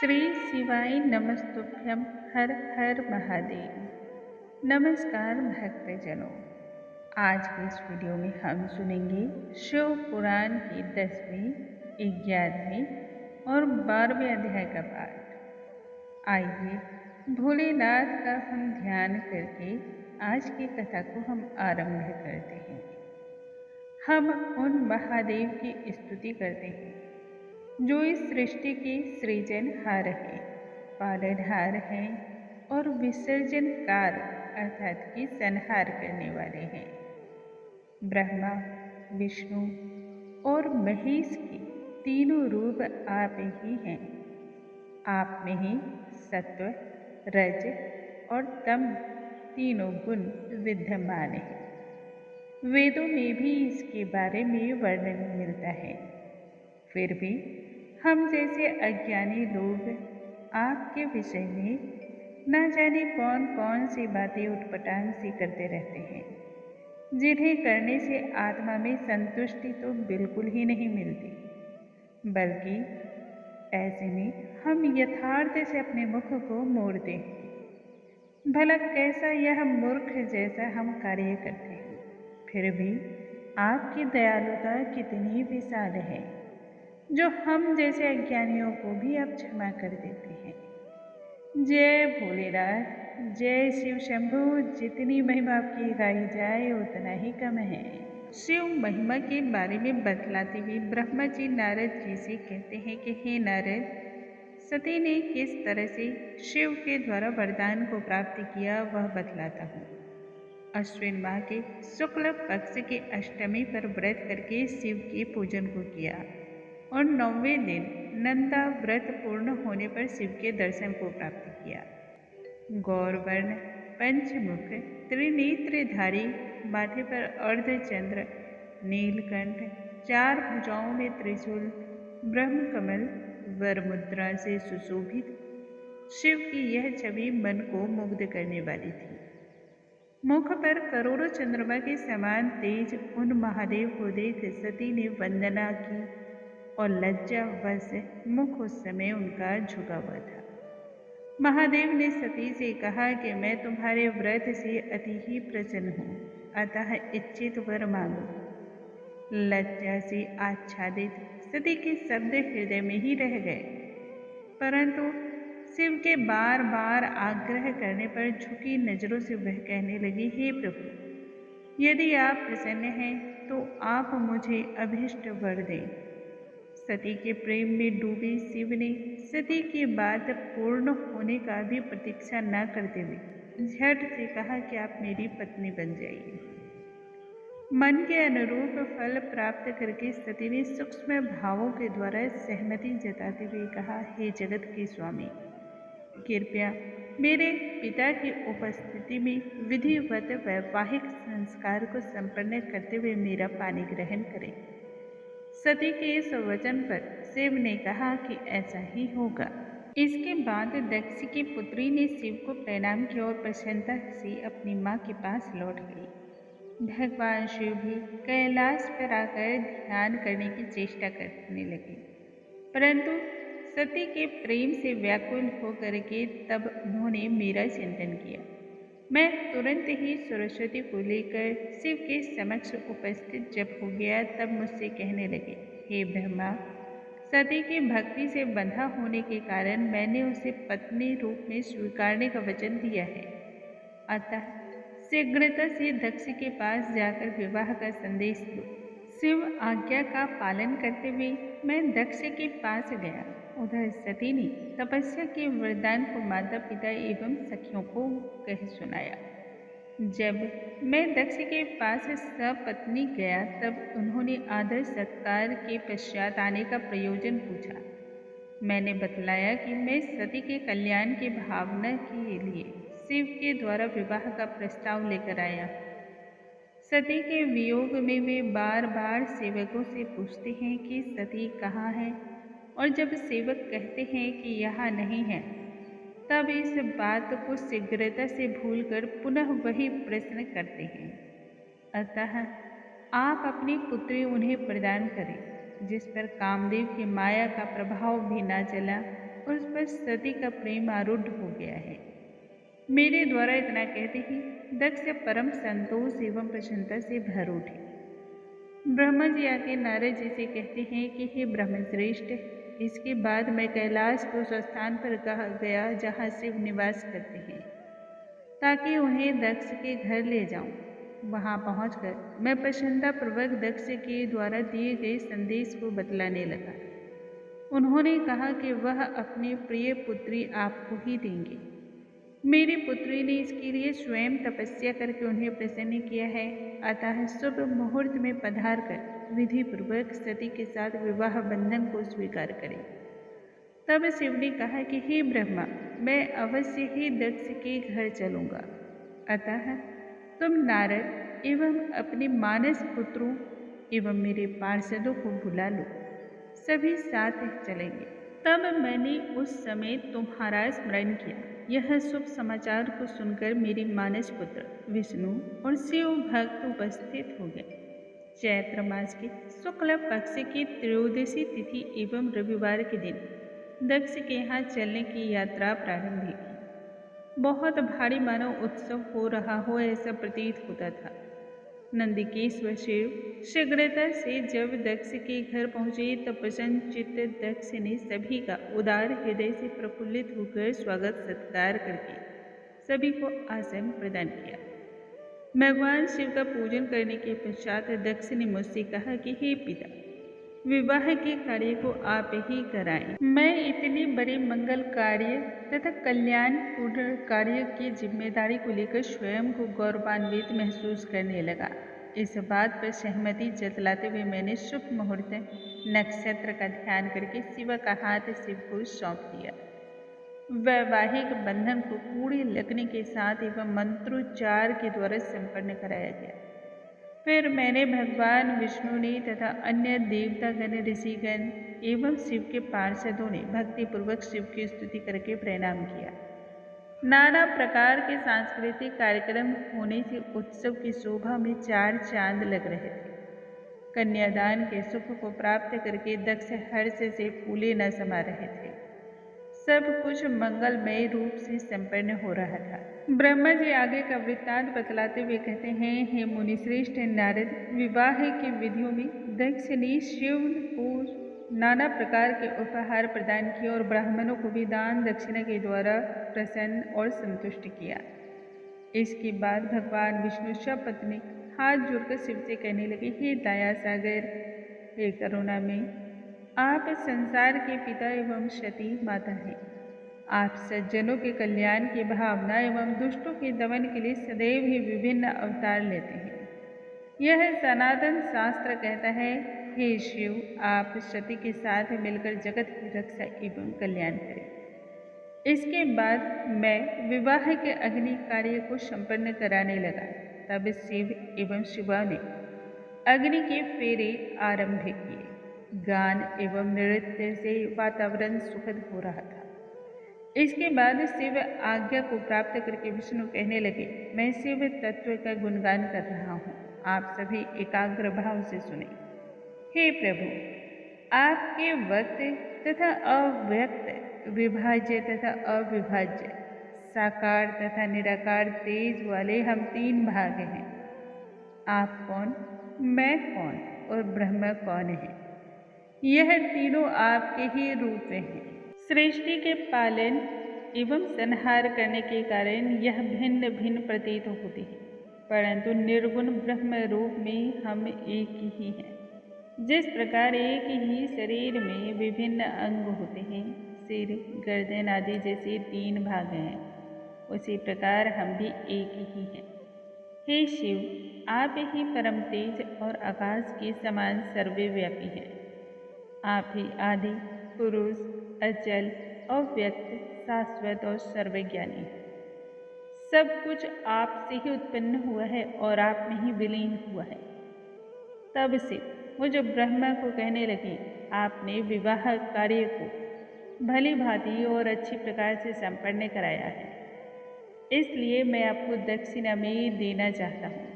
श्री शिवाय नमस्तुभ्यं। हर हर महादेव। नमस्कार भक्तजनों, आज के इस वीडियो में हम सुनेंगे शिव पुराण की 10वें, 11वें और 12वें अध्याय का पाठ। आइए भोलेनाथ का हम ध्यान करके आज की कथा को हम आरंभ करते हैं। हम उन महादेव की स्तुति करते हैं जो इस सृष्टि के सृजनहार हैं, पालनहार हैं और विसर्जनकार अर्थात कि संहार करने वाले हैं। ब्रह्मा, विष्णु और महेश के तीनों रूप आप ही हैं। आप में ही सत्व, रज और तम तीनों गुण विद्यमान हैं। वेदों में भी इसके बारे में वर्णन मिलता है। फिर भी हम जैसे अज्ञानी लोग आपके विषय में न जाने कौन कौन सी बातें उटपटांग सी करते रहते हैं, जिन्हें करने से आत्मा में संतुष्टि तो बिल्कुल ही नहीं मिलती, बल्कि ऐसे में हम यथार्थ से अपने मुख को मोड़ते हैं। भला कैसा यह मूर्ख जैसा हम कार्य करते हैं, फिर भी आपकी दयालुता कितनी विशाल है, जो हम जैसे अज्ञानियों को भी आप क्षमा कर देते हैं। जय भोलेनाथ, जय शिव शंभु। जितनी महिमा आपकी गाई जाए उतना ही कम है। शिव महिमा के बारे में बतलाते हुए ब्रह्मा जी नारद जी से कहते हैं कि हे नारद, सती ने किस तरह से शिव के द्वारा वरदान को प्राप्त किया वह बतलाता हूँ। अश्विन माह के शुक्ल पक्ष के अष्टमी पर व्रत करके शिव के पूजन को किया और 9वें दिन नंदा व्रत पूर्ण होने पर शिव के दर्शन को प्राप्त किया। गौरवर्ण, पंचमुख, त्रिनेत्रधारी, माथे पर अर्धचंद्र, नीलकंठ, 4 भुजाओं में त्रिशूल, ब्रह्मकमल, वरमुद्रा से सुशोभित शिव की यह छवि मन को मुग्ध करने वाली थी। मुख पर करोड़ों चंद्रमा के समान तेज उन महादेव को देख सती ने वंदना की और लज्जावश मुख उस समय उनका झुका हुआ था। महादेव ने सती से कहा कि मैं तुम्हारे व्रत से अति ही प्रसन्न हूँ, अतः इच्छित वर मांगो। लज्जा से आच्छादित सती के शब्द हृदय में ही रह गए, परंतु शिव के बार बार आग्रह करने पर झुकी नजरों से वह कहने लगी, हे प्रभु, यदि आप प्रसन्न हैं तो आप मुझे अभीष्ट वर दें। सती के प्रेम में डूबे शिव ने सती की बात पूर्ण होने का भी प्रतीक्षा न करते हुए झट से कहा कि आप मेरी पत्नी बन जाइए। मन के अनुरूप फल प्राप्त करके सती ने सूक्ष्म भावों के द्वारा सहमति जताते हुए कहा, हे जगत के स्वामी, कृपया मेरे पिता की उपस्थिति में विधिवत वैवाहिक संस्कार को संपन्न करते हुए मेरा पानी ग्रहण करें। सती के इस वचन पर शिव ने कहा कि ऐसा ही होगा। इसके बाद दक्ष की पुत्री ने शिव को प्रणाम किया और प्रसन्नता से अपनी माँ के पास लौट गई। भगवान शिव भी कैलाश पर आकर ध्यान करने की चेष्टा करने लगे, परंतु सती के प्रेम से व्याकुल होकर के तब उन्होंने मेरा चिंतन किया। मैं तुरंत ही सरस्वती को लेकर शिव के समक्ष उपस्थित जब हो गया, तब मुझसे कहने लगे, हे ब्रह्मा, सती की भक्ति से बंधा होने के कारण मैंने उसे पत्नी रूप में स्वीकारने का वचन दिया है, अतः शीघ्रता से दक्ष के पास जाकर विवाह का संदेश दो। शिव आज्ञा का पालन करते हुए मैं दक्ष के पास गया। उधर सती ने तपस्या के वरदान को माता पिता एवं सखियों को कह सुनाया। जब मैं दक्ष के पास सपत्नी गया, तब उन्होंने आदर सत्कार के पश्चात आने का प्रयोजन पूछा। मैंने बतलाया कि मैं सती के कल्याण की भावना के लिए शिव के द्वारा विवाह का प्रस्ताव लेकर आया। सती के वियोग में वे बार बार सेवकों से पूछते हैं कि सती कहाँ है, और जब सेवक कहते हैं कि यहाँ नहीं है, तब इस बात को शीघ्रता से भूलकर पुनः वही प्रश्न करते हैं। अतः आप अपनी पुत्री उन्हें प्रदान करें, जिस पर कामदेव की माया का प्रभाव भी न चला उस पर सती का प्रेम आरूढ़ हो गया है। मेरे द्वारा इतना कहते ही दक्ष परम संतोष एवं प्रसन्नता से भर उठे। ब्रह्मा जी आके नारद जी से कहते हैं कि हे ब्रह्मश्रेष्ठ, इसके बाद मैं कैलाश को उस स्थान पर कहा गया जहाँ शिव निवास करते हैं, ताकि उन्हें दक्ष के घर ले जाऊं। वहां पहुंचकर मैं प्रसन्नतापूर्वक दक्ष के द्वारा दिए गए संदेश को बतलाने लगा। उन्होंने कहा कि वह अपनी प्रिय पुत्री आपको ही देंगे। मेरी पुत्री ने इसके लिए स्वयं तपस्या करके उन्हें प्रसन्न किया है, अतः शुभ मुहूर्त में पधार कर विधि पूर्वक सती के साथ विवाह बंधन को स्वीकार करें। तब शिव ने कहा कि हे ब्रह्मा, मैं अवश्य ही दक्ष के घर चलूंगा, अतः तुम नारद एवं अपने मानस पुत्रों एवं मेरे पार्षदों को बुला लो, सभी साथ चलेंगे। तब मैंने उस समय तुम्हारा स्मरण किया। यह शुभ समाचार को सुनकर मेरे मानस पुत्र विष्णु और शिव भक्त उपस्थित हो गए। चैत्र मास के शुक्ल पक्ष की त्रयोदशी तिथि एवं रविवार के दिन दक्ष के यहाँ चलने की यात्रा प्रारंभ की। बहुत भारी मानव उत्सव हो रहा हो ऐसा प्रतीत होता था। नंदिकेश्वर शिव शीघ्रता से जब दक्ष के घर पहुंचे तब प्रसन्न चित्त दक्ष ने सभी का उदार हृदय से प्रफुल्लित होकर स्वागत सत्कार करके सभी को आसन प्रदान किया। भगवान शिव का पूजन करने के पश्चात दक्ष ने मुझसे कहा कि हे पिता, विवाह के कार्य को आप ही कराएं। मैं इतने बड़े मंगल कार्य तथा कल्याणपूर्ण कार्य की जिम्मेदारी को लेकर स्वयं को गौरवान्वित महसूस करने लगा। इस बात पर सहमति जतलाते हुए मैंने शुभ मुहूर्त नक्षत्र का ध्यान करके शिव का हाथ शिव को सौंप दिया। वैवाहिक बंधन को पूरे लगन के साथ एवं मंत्रोच्चार के द्वारा संपन्न कराया गया। फिर मैंने भगवान विष्णु ने तथा अन्य देवतागण, ऋषिगण एवं शिव के पार्षदों ने भक्तिपूर्वक शिव की स्तुति करके प्रणाम किया। नाना प्रकार के सांस्कृतिक कार्यक्रम होने से उत्सव की शोभा में चार चांद लग रहे थे। कन्यादान के सुख को प्राप्त करके दक्ष हर्ष से फूले न समा रहे थे। सब कुछ मंगलमय रूप से संपन्न हो रहा था। ब्रह्मा जी आगे का वृत्तांत बतलाते हुए कहते हैं, हे मुनिश्रेष्ठ नारद, विवाह की विधियों में दक्ष ने शिव को नाना प्रकार के उपहार प्रदान किए और ब्राह्मणों को भी दान दक्षिणा के द्वारा प्रसन्न और संतुष्ट किया। इसके बाद भगवान विष्णु सपत्नीक हाथ जोड़कर शिव से कहने लगे, हे दया सागर, हे करुणा में, आप संसार के पिता एवं सती माता हैं। आप सज्जनों के कल्याण की भावना एवं दुष्टों के दमन के लिए सदैव ही विभिन्न अवतार लेते हैं। यह सनातन शास्त्र कहता है, हे शिव, आप सती के साथ मिलकर जगत की रक्षा एवं कल्याण करें। इसके बाद मैं विवाह के अग्नि कार्य को संपन्न कराने लगा। तब शिव एवं शिवा ने अग्नि के फेरे आरंभ किए। गान एवं नृत्य से वातावरण सुखद हो रहा था। इसके बाद शिव आज्ञा को प्राप्त करके विष्णु कहने लगे, मैं शिव तत्व का गुणगान कर रहा हूँ, आप सभी एकाग्र भाव से सुने। हे प्रभु, आपके व्यक्त तथा अव्यक्त, विभाज्य तथा अविभाज्य, साकार तथा निराकार तेज वाले हम तीन भाग हैं। आप कौन, मैं कौन और ब्रह्म कौन है? यह तीनों आपके ही रूप हैं। सृष्टि के पालन एवं संहार करने के कारण यह भिन्न भिन्न प्रतीत होती है, परंतु निर्गुण ब्रह्म रूप में हम एक ही हैं। जिस प्रकार एक ही शरीर में विभिन्न अंग होते हैं, सिर, गर्दन आदि जैसे तीन भाग हैं, उसी प्रकार हम भी एक ही हैं। हे शिव, आप ही परम तेज और आकाश के समान सर्वव्यापी हैं। आप ही आदि पुरुष, अचल, अव्यक्त, शाश्वत और सर्वज्ञानी हैं। सब कुछ आपसे ही उत्पन्न हुआ है और आप में ही विलीन हुआ है। तब से वो जो ब्रह्मा को कहने लगे, आपने विवाह कार्य को भली भांति और अच्छी प्रकार से संपन्न कराया है, इसलिए मैं आपको दक्षिणा में देना चाहता हूँ।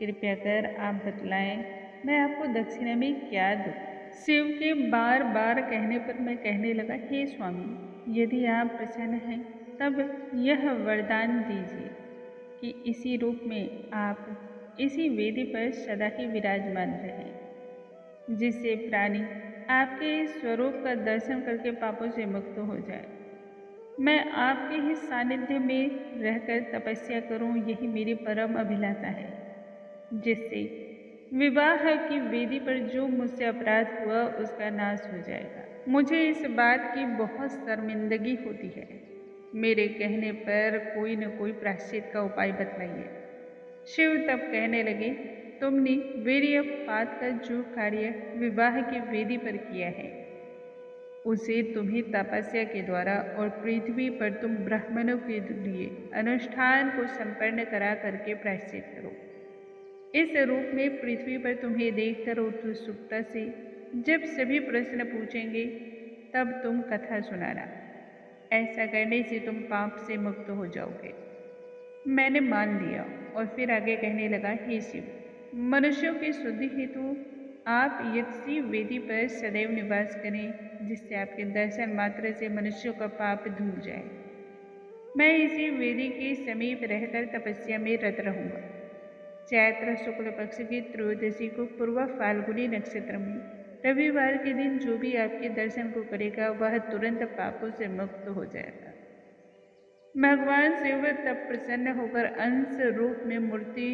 कृपया कर आप बतलाएं, मैं आपको दक्षिणा में क्या दूँ? शिव के बार बार कहने पर मैं कहने लगा, हे स्वामी, यदि आप प्रसन्न हैं तब यह वरदान दीजिए कि इसी रूप में आप इसी वेदी पर सदा ही विराजमान रहें, जिससे प्राणी आपके इस स्वरूप का दर्शन करके पापों से मुक्त हो जाए। मैं आपके ही सानिध्य में रहकर तपस्या करूं, यही मेरी परम अभिलाषा है, जिससे विवाह की वेदी पर जो मुझसे अपराध हुआ उसका नाश हो जाएगा। मुझे इस बात की बहुत शर्मिंदगी होती है। मेरे कहने पर कोई न कोई प्रायश्चित का उपाय बतलाइए। शिव तब कहने लगे, तुमने वीर्यपात का जो कार्य विवाह की वेदी पर किया है उसे तुम्हें तपस्या के द्वारा और पृथ्वी पर तुम ब्राह्मणों के लिए अनुष्ठान को संपन्न करा करके प्रायश्चित करो। इस रूप में पृथ्वी पर तुम्हें देखकर उत्सुकता से जब सभी प्रश्न पूछेंगे तब तुम कथा सुनाना। ऐसा करने से तुम पाप से मुक्त हो जाओगे। मैंने मान लिया और फिर आगे कहने लगा, हे शिव, मनुष्यों की शुद्धि हेतु आप यक्षी वेदी पर सदैव निवास करें, जिससे आपके दर्शन मात्र से मनुष्यों का पाप धुल जाए। मैं इसी वेदी के समीप रहकर तपस्या में रत रहूंगा। चैत्र शुक्ल पक्ष की त्रयोदशी को पूर्व फाल्गुनी नक्षत्र में रविवार के दिन जो भी आपके दर्शन को करेगा वह तुरंत पापों से मुक्त हो जाएगा। भगवान शिव तब प्रसन्न होकर अंश रूप में मूर्ति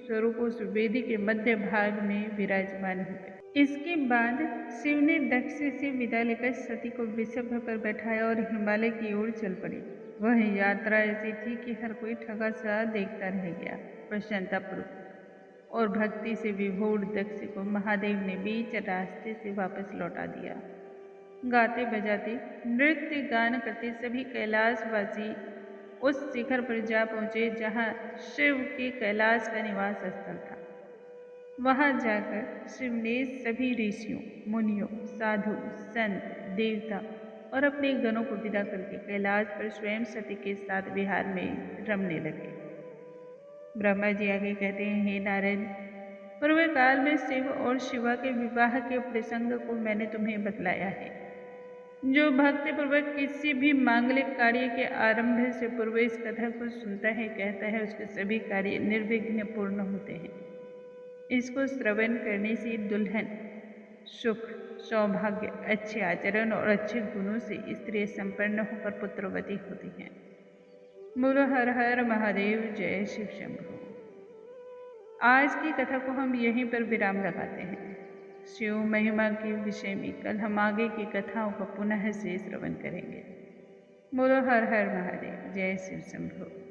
स्वरूप उस वेदी के मध्य भाग में विराजमान हुए। इसके बाद शिव ने दक्ष से विदा लेकर सती को वृषभ पर बैठाया और हिमालय की ओर चल पड़े। वह यात्रा ऐसी थी कि हर कोई ठगा सा देखता रह गया। प्रसन्नतापूर्वक और भक्ति से विभोर दक्ष को महादेव ने बीच रास्ते से वापस लौटा दिया। गाते बजाते नृत्य गान करते सभी कैलाशवासी उस शिखर पर जा पहुँचे जहाँ शिव के कैलाश का निवास स्थल था। वहाँ जाकर शिव ने सभी ऋषियों, मुनियों, साधु, संत, देवता और अपने गणों को विदा करके कैलाश पर स्वयं सती के साथ विहार में रमने लगे। ब्रह्मा जी आगे कहते हैं, हे नारद, पूर्व काल में शिव और शिवा के विवाह के प्रसंग को मैंने तुम्हें बतलाया है। जो भक्तिपूर्वक किसी भी मांगलिक कार्य के आरंभ से पूर्व इस कथा को सुनता है, कहता है, उसके सभी कार्य निर्विघ्न पूर्ण होते हैं। इसको श्रवण करने से दुल्हन सुख, सौभाग्य, अच्छे आचरण और अच्छे गुणों से स्त्री संपन्न होकर पुत्रवती होती हैं। बोलो हर हर महादेव, जय शिव शंभु। आज की कथा को हम यहीं पर विराम लगाते हैं। शिव महिमा के विषय में कल हम आगे की कथाओं का पुनः से श्रवण करेंगे। बोलो हर हर महादेव, जय शिव शंभु।